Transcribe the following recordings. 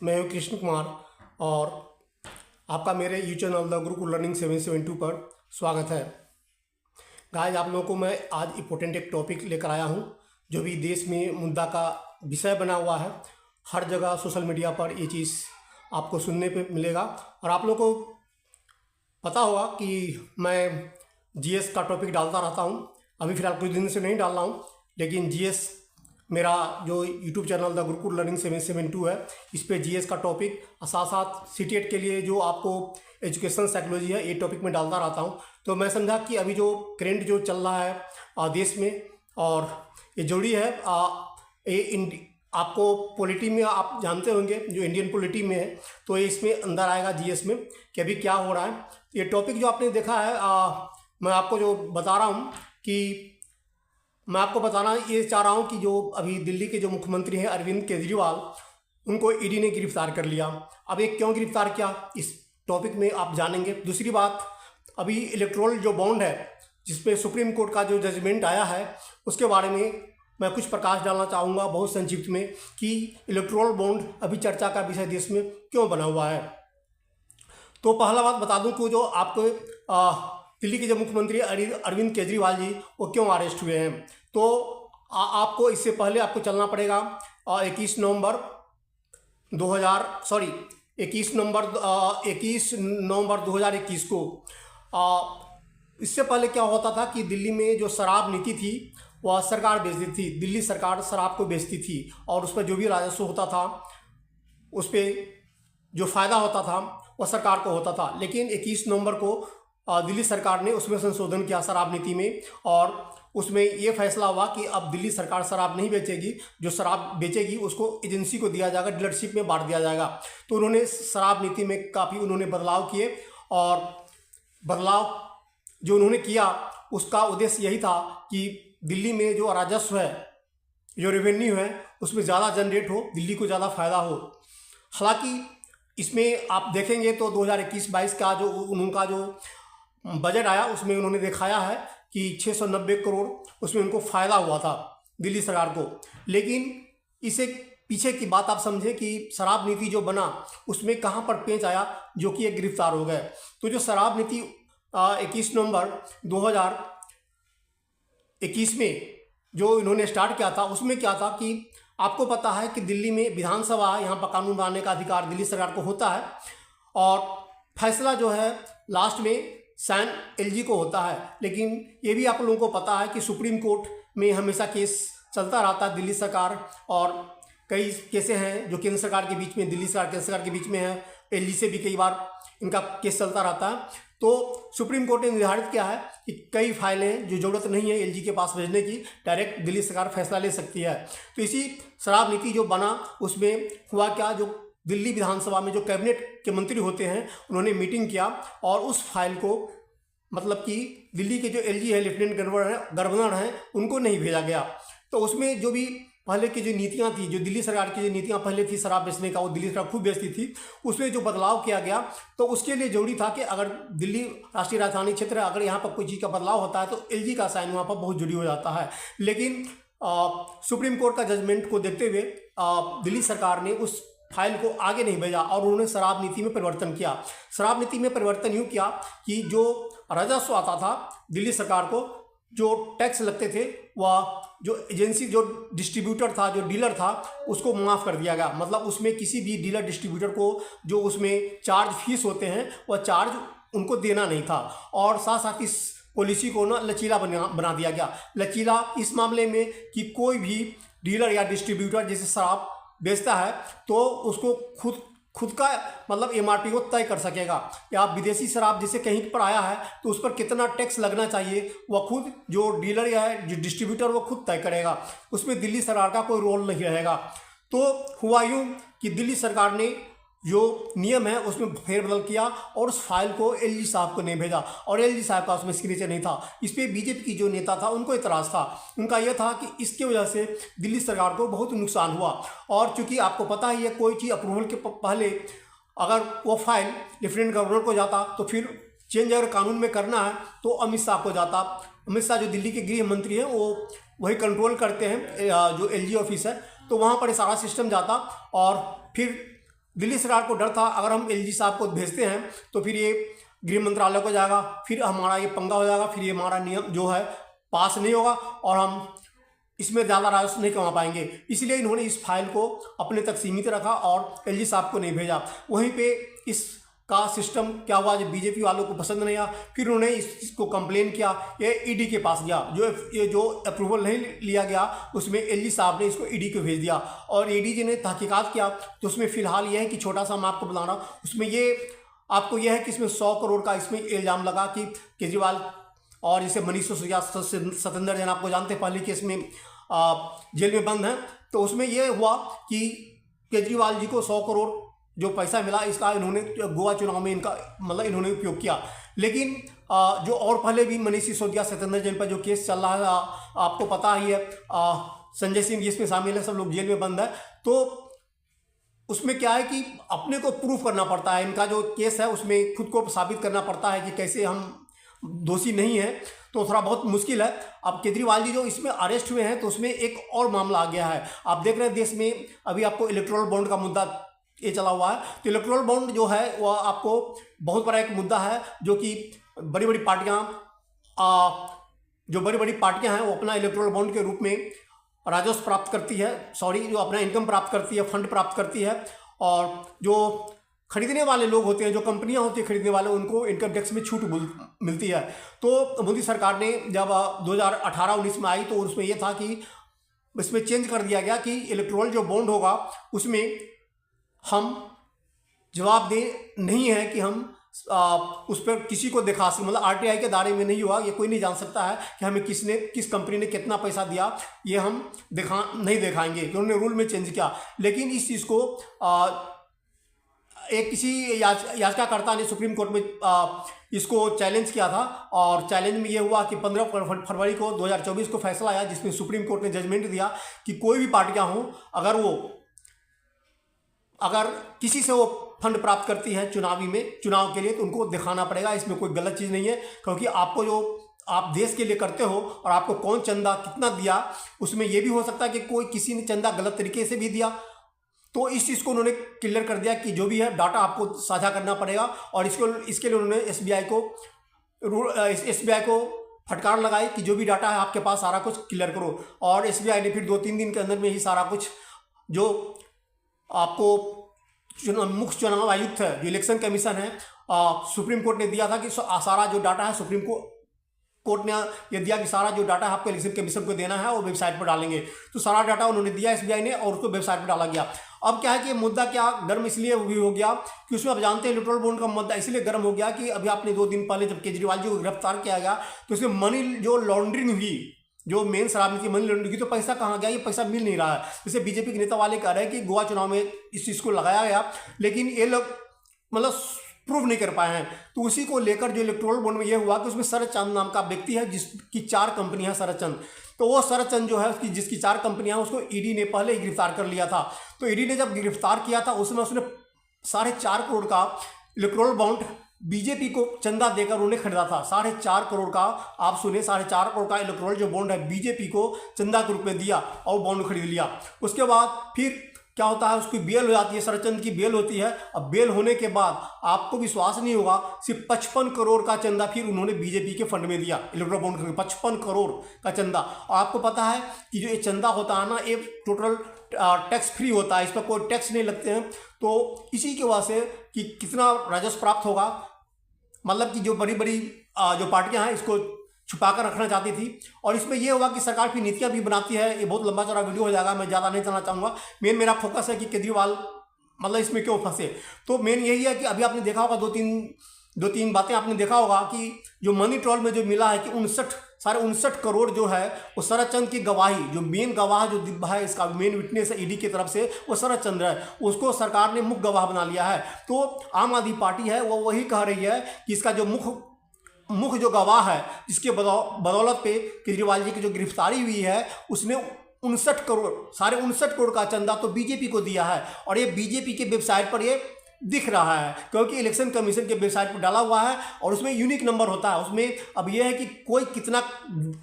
मैं हूं कृष्ण कुमार और आपका मेरे YouTube channel the Gurukul learning 772 पर स्वागत है। गाइस, आप लोगों को मैं आज इम्पोर्टेंट एक टॉपिक लेकर आया हूं जो भी देश में मुद्दा का विषय बना हुआ है। हर जगह सोशल मीडिया पर ये चीज़ आपको सुनने पे मिलेगा और आप लोगों को पता होगा कि मैं जीएस का टॉपिक डालता रहता हूं। अभी फ़िलहाल कुछ दिन से नहीं डाल रहा हूं, लेकिन जीएस मेरा जो YouTube channel the Gurukul learning 772 है, इस पे जीएस का टॉपिक साथ साथ सीटीएट के लिए जो आपको एजुकेशन साइकोलॉजी है, ये टॉपिक में डालता रहता हूँ। तो मैं समझा कि अभी जो करंट जो चल रहा है देश में और ये जरूरी है। आपको पॉलिटी में आप जानते होंगे, जो इंडियन पॉलिटी में है, तो ये इसमें अंदर आएगा जीएस में कि अभी क्या हो रहा है। ये टॉपिक जो आपने देखा है, मैं आपको जो बता रहा हूँ कि मैं आपको बताना ये चाह रहा हूँ कि जो अभी दिल्ली के जो मुख्यमंत्री हैं अरविंद केजरीवाल, उनको ईडी ने गिरफ्तार कर लिया। अब ये क्यों गिरफ्तार किया, इस टॉपिक में आप जानेंगे। दूसरी बात, अभी इलेक्टोरल जो बॉन्ड है, जिसपे सुप्रीम कोर्ट का जो जजमेंट आया है, उसके बारे में मैं कुछ प्रकाश डालना चाहूँगा बहुत संक्षिप्त में कि इलेक्टोरल बॉन्ड अभी चर्चा का विषय देश में क्यों बना हुआ है। तो पहला बात बता दूं कि जो आपको दिल्ली के जो मुख्यमंत्री अरविंद केजरीवाल जी, वो क्यों अरेस्ट हुए हैं। तो आपको इससे पहले आपको चलना पड़ेगा 21 नवंबर 2021 को। इससे पहले क्या होता था कि दिल्ली में जो शराब नीति थी वह सरकार बेचती थी। दिल्ली सरकार शराब को बेचती थी और उस पर जो भी राजस्व होता था, उस पर जो फ़ायदा होता था वह सरकार को होता था। लेकिन 21 नवंबर को दिल्ली सरकार ने उसमें संशोधन किया शराब नीति में, और उसमें ये फैसला हुआ कि अब दिल्ली सरकार शराब नहीं बेचेगी। जो शराब बेचेगी उसको एजेंसी को दिया जाएगा, डीलरशिप में बांट दिया जाएगा। तो उन्होंने शराब नीति में काफ़ी बदलाव किए, और बदलाव जो उन्होंने किया उसका उद्देश्य यही था कि दिल्ली में जो राजस्व है, जो रेवेन्यू है, उसमें ज़्यादा जनरेट हो, दिल्ली को ज़्यादा फायदा हो। हालांकि इसमें आप देखेंगे तो 2021-22 का जो उनका जो बजट आया, उसमें उन्होंने दिखाया है कि 690 करोड़ उसमें उनको फ़ायदा हुआ था दिल्ली सरकार को। लेकिन इसे पीछे की बात आप समझे कि शराब नीति जो बना उसमें कहाँ पर पेंच आया, जो कि एक गिरफ्तार हो गए। तो जो शराब नीति 21 नवंबर 2021 में जो इन्होंने स्टार्ट किया था, उसमें क्या था कि आपको पता है कि दिल्ली में विधानसभा, यहाँ पर कानून बनाने का अधिकार दिल्ली सरकार को होता है, और फैसला जो है लास्ट में साइन एलजी को होता है। लेकिन ये भी आप लोगों को पता है कि सुप्रीम कोर्ट में हमेशा केस चलता रहता है दिल्ली सरकार, और कई केसें हैं जो केंद्र सरकार के बीच में, दिल्ली सरकार केंद्र सरकार के बीच में है। एलजी से भी कई बार इनका केस चलता रहता है। तो सुप्रीम कोर्ट ने निर्धारित किया है कि कई फाइलें जो ज़रूरत नहीं है एलजी के पास भेजने की, डायरेक्ट दिल्ली सरकार फैसला ले सकती है। तो इसी शराब नीति जो बना, उसमें हुआ क्या, जो दिल्ली विधानसभा में जो कैबिनेट के मंत्री होते हैं, उन्होंने मीटिंग किया और उस फाइल को, मतलब कि दिल्ली के जो एलजी है, लेफ्टिनेंट गवर्नर हैं, उनको नहीं भेजा गया। तो उसमें जो भी पहले की जो नीतियां थी, जो दिल्ली सरकार की जो नीतियां पहले थी शराब बेचने का, वो दिल्ली सरकार खूब बेचती थी, उसमें जो बदलाव किया गया, तो उसके लिए जरूरी था कि अगर दिल्ली राष्ट्रीय राजधानी क्षेत्र है, अगर यहाँ पर कोई चीज़ का बदलाव होता है तो एलजी का साइन वहाँ पर बहुत जरूरी हो जाता है। लेकिन सुप्रीम कोर्ट का जजमेंट को देखते हुए दिल्ली सरकार ने उस फाइल को आगे नहीं भेजा और उन्होंने शराब नीति में परिवर्तन किया। शराब नीति में परिवर्तन यूँ किया कि जो राजस्व आता था दिल्ली सरकार को, जो टैक्स लगते थे, वह जो एजेंसी, जो डिस्ट्रीब्यूटर था, जो डीलर था, उसको माफ़ कर दिया गया। मतलब उसमें किसी भी डीलर डिस्ट्रीब्यूटर को जो उसमें चार्ज फीस होते हैं, वह चार्ज उनको देना नहीं था। और साथ साथ इस पॉलिसी को लचीला बना दिया गया। लचीला इस मामले में कि कोई भी डीलर या डिस्ट्रीब्यूटर जैसे शराब बेचता है तो उसको खुद का मतलब एमआरपी को तय कर सकेगा, या विदेशी शराब जैसे कहीं पर आया है तो उस पर कितना टैक्स लगना चाहिए, वह खुद जो डीलर या जो डिस्ट्रीब्यूटर वो खुद तय करेगा। उसमें दिल्ली सरकार का कोई रोल नहीं रहेगा। तो हुआ यूँ कि दिल्ली सरकार ने जो नियम है उसमें फेरबदल किया और उस फाइल को एलजी साहब को नहीं भेजा, और एलजी साहब का उसमें सिग्नेचर नहीं था। इस पर बीजेपी की जो नेता था उनको इतराज़ था। उनका यह था कि इसके वजह से दिल्ली सरकार को बहुत नुकसान हुआ, और चूंकि आपको पता ही है कोई चीज़ अप्रूवल के पहले अगर वो फाइल लेफ्टिनेंट गवर्नर को जाता तो फिर चेंज अगर कानून में करना है तो अमित शाह को जाता। अमित शाह जो दिल्ली के गृह मंत्री हैं वो वही कंट्रोल करते हैं जो एलजी ऑफिस है, तो वहाँ पर सारा सिस्टम जाता और फिर दिल्ली सरकार को डर था अगर हम एलजी साहब को भेजते हैं तो फिर ये गृह मंत्रालय को जाएगा, फिर हमारा ये पंगा हो जाएगा, फिर ये हमारा नियम जो है पास नहीं होगा और हम इसमें ज़्यादा राजस्व नहीं कमा पाएंगे। इसलिए इन्होंने इस फाइल को अपने तक सीमित रखा और एलजी साहब को नहीं भेजा। वहीं पे इसका सिस्टम क्या हुआ, जब बीजेपी वालों को पसंद नहीं आया फिर उन्होंने इसको कंप्लेन किया, ये ईडी के पास गया। जो अप्रूवल नहीं लिया गया उसमें एलजी साहब ने इसको ईडी को भेज दिया और ईडी जी ने तहकीकात किया। तो उसमें फिलहाल यह है कि छोटा सा मैं आपको बता रहा हूँ, उसमें ये आपको यह है कि इसमें 100 करोड़ का इसमें इल्ज़ाम लगा कि केजरीवाल और जैसे मनीष सिसोदिया, सत्येंद्र जैन आपको जानते हैं पहले केस में जेल में बंद हैं। तो उसमें यह हुआ कि केजरीवाल जी को 100 करोड़ जो पैसा मिला इसका इन्होंने गोवा चुनाव में इनका मतलब इन्होंने उपयोग किया। लेकिन जो और पहले भी मनीष सिसोदिया, सत्येंद्र जैन पर जो केस चल रहा है आपको पता ही है, संजय सिंह जिसमें शामिल है, सब लोग जेल में बंद है। तो उसमें क्या है कि अपने को प्रूफ करना पड़ता है, इनका जो केस है उसमें खुद को साबित करना पड़ता है कि कैसे हम दोषी नहीं है, तो थोड़ा बहुत मुश्किल है। अब केजरीवाल जी जो इसमें अरेस्ट हुए हैं तो उसमें एक और मामला आ गया है। आप देख रहे हैं देश में अभी आपको इलेक्टोरल बॉन्ड का मुद्दा ये चला हुआ है। तो इलेक्टोरल बॉन्ड जो है वह आपको बहुत बड़ा एक मुद्दा है, जो कि बड़ी बड़ी पार्टियां हैं वो अपना इलेक्टोरल बॉन्ड के रूप में राजस्व प्राप्त करती है, जो अपना इनकम प्राप्त करती है, फंड प्राप्त करती है। और जो खरीदने वाले लोग होते हैं, जो कंपनियां होती हैं खरीदने वाले, उनको इनकम टैक्स में छूट मिलती है। तो मोदी सरकार ने जब 2018-19 में आई तो उसमें यह था कि इसमें चेंज कर दिया गया कि इलेक्टोरल जो बॉन्ड होगा उसमें हम जवाबदेह नहीं है कि हम उस पर किसी को दिखा सकते, मतलब आरटीआई के दायरे में नहीं हुआ। ये कोई नहीं जान सकता है कि हमें किस कंपनी ने कितना पैसा दिया, ये हम नहीं दिखाएंगे। तो उन्होंने रूल में चेंज किया। लेकिन इस चीज़ को एक किसी याचिकाकर्ता ने सुप्रीम कोर्ट में इसको चैलेंज किया था और चैलेंज में ये हुआ कि 15 फरवरी को 2024 को फैसला आया जिसमें सुप्रीम कोर्ट ने जजमेंट दिया कि कोई भी पार्टियां हों, अगर किसी से वो फंड प्राप्त करती है चुनाव के लिए, तो उनको दिखाना पड़ेगा। इसमें कोई गलत चीज़ नहीं है, क्योंकि आपको जो आप देश के लिए करते हो और आपको कौन चंदा कितना दिया, उसमें यह भी हो सकता है कि कोई किसी ने चंदा गलत तरीके से भी दिया। तो इस चीज़ को उन्होंने क्लियर कर दिया कि जो भी है डाटा आपको साझा करना पड़ेगा। और इसके लिए उन्होंने एसबीआई को फटकार लगाई कि जो भी डाटा है आपके पास सारा कुछ क्लियर करो। और एसबीआई ने फिर 2-3 दिन के अंदर में ही सारा कुछ जो आपको मुख्य चुनाव आयुक्त है, जो इलेक्शन कमीशन है, सुप्रीम कोर्ट ने दिया था कि सारा जो डाटा है सुप्रीम कोर्ट ने यह दिया कि सारा जो डाटा है आपको इलेक्शन कमीशन को देना है और वेबसाइट पर डालेंगे। तो सारा डाटा उन्होंने दिया एसबीआई ने और उसको वेबसाइट पर डाला गया। अब क्या है कि मुद्दा क्या गर्म इसलिए भी हो गया कि उसमें आप जानते हैं इलेक्टोरल बॉन्ड का मुद्दा इसलिए गर्म हो गया कि अभी आपने 2 दिन पहले जब केजरीवाल जी को गिरफ्तार किया गया तो उसमें मनी जो लॉन्ड्रिंग हुई, जो मेन शराब की मनी लॉन्ड्रिंग की, तो पैसा कहाँ गया, ये पैसा मिल नहीं रहा है। जैसे बीजेपी के नेता वाले कह रहे हैं कि गोवा चुनाव में इस चीज़ को लगाया गया, लेकिन ये लोग मतलब प्रूव नहीं कर पाए हैं। तो उसी को लेकर जो इलेक्टोरल बॉन्ड में ये हुआ कि उसमें शरद चंद नाम का व्यक्ति है जिसकी 4 कंपनियां शरद चंद, तो वो शरद चंद जो है जिसकी 4 कंपनियां हैं उसको ईडी ने पहले ही गिरफ्तार कर लिया था। तो ईडी ने जब गिरफ्तार किया था उसमें उसने 4.5 करोड़ का इलेक्टोरल बॉन्ड बीजेपी को चंदा देकर उन्होंने खरीदा था। 4.5 करोड़ का, आप सुने, 4.5 करोड़ का इलेक्टोरल जो बॉन्ड है बीजेपी को चंदा के रूप में दिया और बॉन्ड खरीद लिया। उसके बाद फिर क्या होता है, उसकी बेल हो जाती है, शरद चंद की बेल होती है। अब बेल होने के बाद आपको विश्वास नहीं होगा, सिर्फ 55 करोड़ का चंदा फिर उन्होंने बीजेपी के फंड में दिया, इलेक्टोरल बॉन्ड खरीद 55 करोड़ का चंदा। और आपको पता है कि जो ये चंदा होता है ना, ये टोटल टैक्स फ्री होता है, इस पर कोई टैक्स नहीं लगते हैं। तो इसी की वजह से कि कितना राजस्व प्राप्त होगा, मतलब कि जो बड़ी बड़ी जो पार्टियां हैं इसको छुपा कर रखना चाहती थी। और इसमें यह हुआ कि सरकार फिर नीतियां भी बनाती है। ये बहुत लंबा चौड़ा वीडियो हो जाएगा, मैं ज़्यादा नहीं चलना चाहूँगा। मेरा फोकस है कि केजरीवाल मतलब इसमें क्यों फंसे। तो मेन यही है कि अभी आपने देखा होगा 2-3 बातें आपने देखा होगा कि जो मनी ट्रॉल में जो मिला है कि 59 करोड़ जो है वो शरद चंद की गवाही, जो मेन गवाह जो दिव्या है, इसका मेन विटनेस है ईडी की तरफ से, वो शरद चंद्र है, उसको सरकार ने मुख्य गवाह बना लिया है। तो आम आदमी पार्टी है वो वही कह रही है कि इसका जो मुख्य जो गवाह है, जिसके बदौलत पे केजरीवाल जी की जो गिरफ्तारी हुई है, उसने 59 करोड़ का चंदा तो बीजेपी को दिया है। और ये बीजेपी के वेबसाइट पर ये दिख रहा है, क्योंकि इलेक्शन कमीशन के वेबसाइट पर डाला हुआ है और उसमें यूनिक नंबर होता है। उसमें अब यह है कि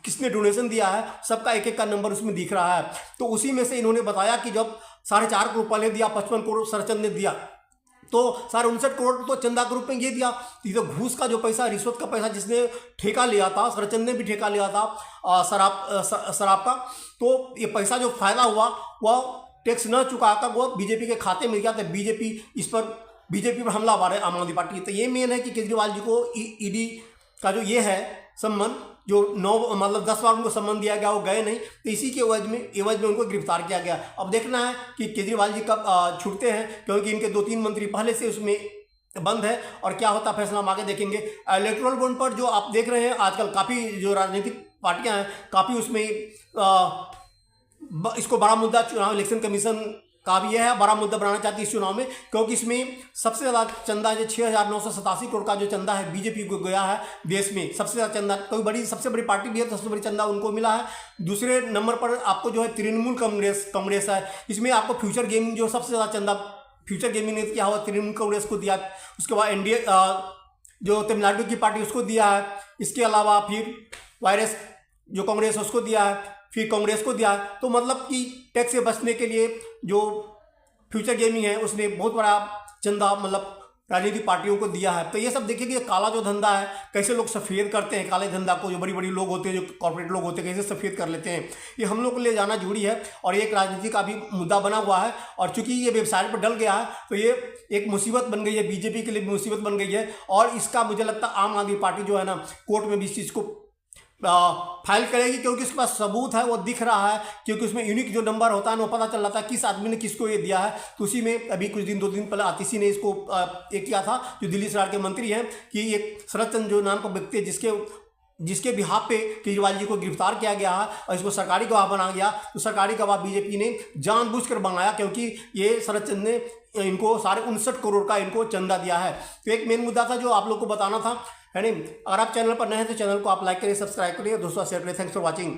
किसने डोनेशन दिया है, सबका एक का नंबर उसमें दिख रहा है। तो उसी में से इन्होंने बताया कि जब 4.5 करोड़ पहले दिया, 55 करोड़ शरद चंद ने दिया, तो साढ़े 59 करोड़ तो चंदा के रूप में ये दिया। ये तो घूस का जो पैसा, रिश्वत का पैसा जिसने ठेका लिया था, शरदचंद ने भी ठेका लिया था शराब का, तो ये पैसा जो फायदा हुआ वह टैक्स न चुकाकर वो बीजेपी के खाते में गया। तो बीजेपी पर हमला मारे आम आदमी पार्टी। तो ये मेन है कि केजरीवाल जी को ईडी का जो ये है सम्मन, जो 10 बार उनको सम्मन दिया गया, वो गए नहीं, तो इसी के एवज में उनको गिरफ्तार किया गया। अब देखना है कि केजरीवाल जी कब छूटते हैं, क्योंकि इनके 2-3 मंत्री पहले से उसमें बंद है, और क्या होता फैसला हम आगे देखेंगे। इलेक्टोरल बॉन्ड पर जो आप देख रहे हैं आजकल काफ़ी जो राजनीतिक पार्टियां हैं काफ़ी उसमें इसको बड़ा मुद्दा, चुनाव इलेक्शन कमीशन का भी यह है, बड़ा मुद्दा बनाना चाहती है इस चुनाव में, क्योंकि इसमें सबसे ज़्यादा चंदा जो 6,987 करोड़ का जो चंदा है बीजेपी को गया है देश में। सबसे ज़्यादा चंदा, कोई सबसे बड़ी पार्टी भी है तो सबसे बड़ी चंदा उनको मिला है। दूसरे नंबर पर आपको जो है तृणमूल कांग्रेस है, इसमें आपको फ्यूचर गेमिंग जो सबसे ज़्यादा चंदा फ्यूचर गेमिंग ने क्या हुआ, तृणमूल कांग्रेस को दिया। उसके बाद एनडीए जो तमिलनाडु की पार्टी उसको दिया है। इसके अलावा फिर वायरस जो कांग्रेस उसको दिया है, फिर कांग्रेस को दिया। तो मतलब कि टैक्स से बचने के लिए जो फ्यूचर गेमिंग है उसने बहुत बड़ा चंदा मतलब राजनीतिक पार्टियों को दिया है। तो ये सब देखिए कि काला जो धंधा है कैसे लोग सफ़ेद करते हैं, काले धंधा को जो बड़ी बड़ी लोग होते हैं, जो कॉर्पोरेट लोग होते हैं, कैसे सफ़ेद कर लेते हैं, ये हम लोग को ले जाना जरूरी है। और ये एक राजनीति का भी मुद्दा बना हुआ है, और चूंकि ये वेबसाइट पर डल गया है तो ये एक मुसीबत बन गई है, बीजेपी के लिए भी मुसीबत बन गई है। और इसका मुझे लगता है आम आदमी पार्टी जो है ना कोर्ट में भी इस चीज़ को फाइल करेगी, क्योंकि उसके पास सबूत है, वो दिख रहा है, क्योंकि उसमें यूनिक जो नंबर होता है वो पता चल रहा था किस आदमी ने किसको ये दिया है। तो उसी में अभी कुछ दिन 2 दिन पहले आतिशी ने इसको एक किया था, जो दिल्ली सरकार के मंत्री हैं, कि एक शरदचंद जो नाम का व्यक्ति है जिसके बिहाफ पे केजरीवाल जी को गिरफ्तार किया गया है और इसको सरकारी गवाह बनाया गया। तो सरकारी गवाह बीजेपी ने जानबूझकर बनाया, क्योंकि ये शरदचंद ने इनको 59.5 करोड़ का इनको चंदा दिया है। तो एक मेन मुद्दा था जो आप लोग को बताना था, है नहीं। अगर आप चैनल पर नए हैं तो चैनल को आप लाइक करिए, सब्सक्राइब करिए, दोस्तों शेयर करिए। Thanks for watching.